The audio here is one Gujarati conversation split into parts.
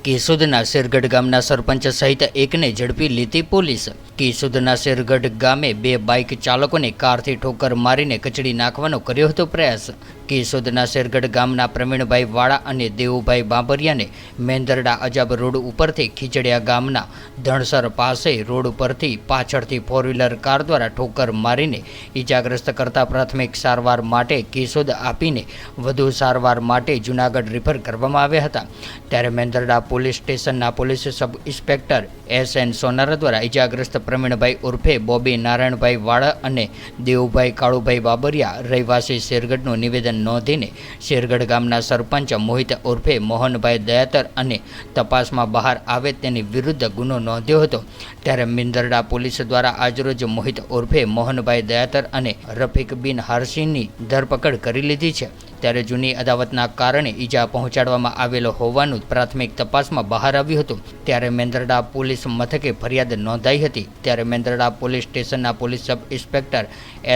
કેશોદના શેરગઢ ગામના સરપંચ સહિત એકને ઝડપી લીધી પોલીસ। કેશોદના શેરગઢ ગામે બે બાઇક ચાલકોને કારથી ઠોકર મારીને કચડી નાખવાનો કર્યો હતો પ્રયાસ। કેશોદના શેરગઢ ગામના પ્રવીણભાઈ વાળા અને દેવુભાઈ બાંભરિયાને મેંદરડા અજાબ રોડ ઉપરથી ખીચડિયા ગામના ધણસર પાસે રોડ ઉપરથી પાછળથી ફોર વ્હીલર કાર દ્વારા ઠોકર મારીને ઇજાગ્રસ્ત કરતા પ્રાથમિક સારવાર માટે કેશોદ આપીને વધુ સારવાર માટે જૂનાગઢ રિફર કરવામાં આવ્યા હતા। ત્યારે મેંદરડા પોલીસ સ્ટેશનના police sub inspector SN Sonara દ્વારા ઇજાગ્રસ્ત પ્રવીણભાઈ ઉર્ફે બોબી નારાયણભાઈ વાળા અને દેવુભાઈ કાળુભાઈ બાબરિયા રહેવાસી શેરગઢનું નિવેદન નોંધીને શેરગઢ ગામના સરપંચ મોહિત ઉર્ફે મોહનભાઈ દયાતર અને તપાસમાં બહાર આવે તેની વિરુદ્ધ ગુનો નોંધ્યો હતો। ત્યારે મેંદરડા પોલીસ દ્વારા આજરોજ મોહિત ઉર્ફે મોહનભાઈ દયાતર અને રફીક બિન હારસીની ધરપકડ કરી લીધી છે। ત્યારે જૂની અદાવતના કારણે ઈજા પહોંચાડવામાં આવેલો હોવાનું પ્રાથમિક તપાસમાં બહાર આવ્યું હતું। ત્યારે મેંદરડા પોલીસ મથકે ફરિયાદ નોંધાઈ હતી। ત્યારે મેંદરડા પોલીસ સ્ટેશનના police sub inspector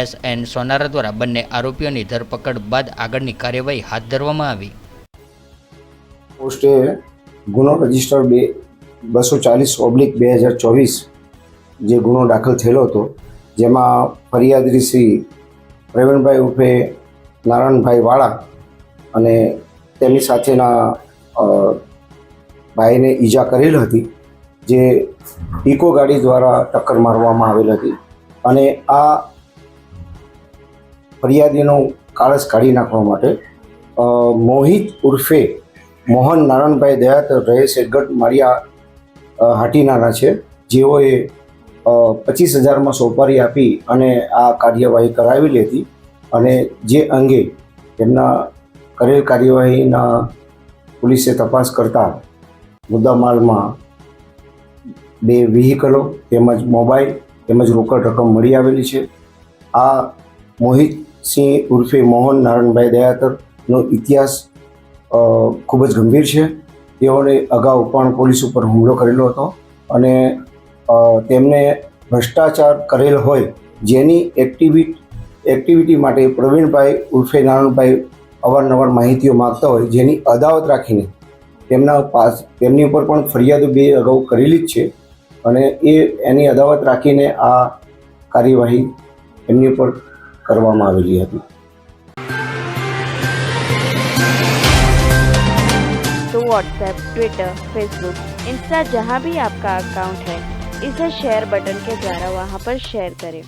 SN Sonara દ્વારા બંને આરોપીઓની ધરપકડ બાદ આગળની કાર્યવાહી હાથ ધરવામાં આવી। પોસ્ટે ગુનો રજિસ્ટર 240/2024 જે ગુનો દાખલ થયેલો હતો, જેમાં ફરિયાદી શ્રી પ્રવીણભાઈ ઉર્ફે નારાયણભાઈ વાળા અને તેમની સાથેના ભાઈને ઈજા કરેલ હતી, જે ઇકો ગાડી દ્વારા ટક્કર મારવામાં આવેલ હતી અને આ ફરિયાદીનો કાળસ કાઢી નાખવા માટે મોહિત ઉર્ફે મોહન નારાયણભાઈ દયાતર રહે શેરગઢ માળિયા હાટીનાના છે, જેઓએ 25,000માં સોપારી આપી અને આ કાર્યવાહી કરાવેલી હતી અને જે અંગે તેમના કરેલ કાર્યવાહીના પોલીસે તપાસ કરતા મુદ્દામાલમાં 2 વ્હીકલો તેમજ મોબાઈલ તેમજ રોકડ રકમ મળી આવેલી છે। આ મોહિત સિંહ ઉર્ફે મોહન નારાયણભાઈ દયાતરનો ઇતિહાસ ખૂબ જ ગંભીર છે। તેઓને અગાઉ પણ પોલીસ ઉપર હુમલો કરેલો હતો અને તેમને ભ્રષ્ટાચાર કરેલ હોય, જેની એક્ટિવિટી માટે પ્રવીણભાઈ ઉર્ફે નારાયણભાઈ અવારનવાર માહિતીઓ માગતા હોય, જેની અદાવત રાખીને તેમની ઉપર પણ ફરિયાદો 2 અગાઉ કરેલી જ છે અને એની અદાવત રાખીને આ કાર્યવાહી એમની ઉપર કરવામાં આવેલી હતી। तो व्हाट्सएप, ट्विटर, फेसबुक, इंस्टा जहाँ भी आपका अकाउंट है, इसे शेयर बटन के द्वारा वहाँ पर शेयर करें।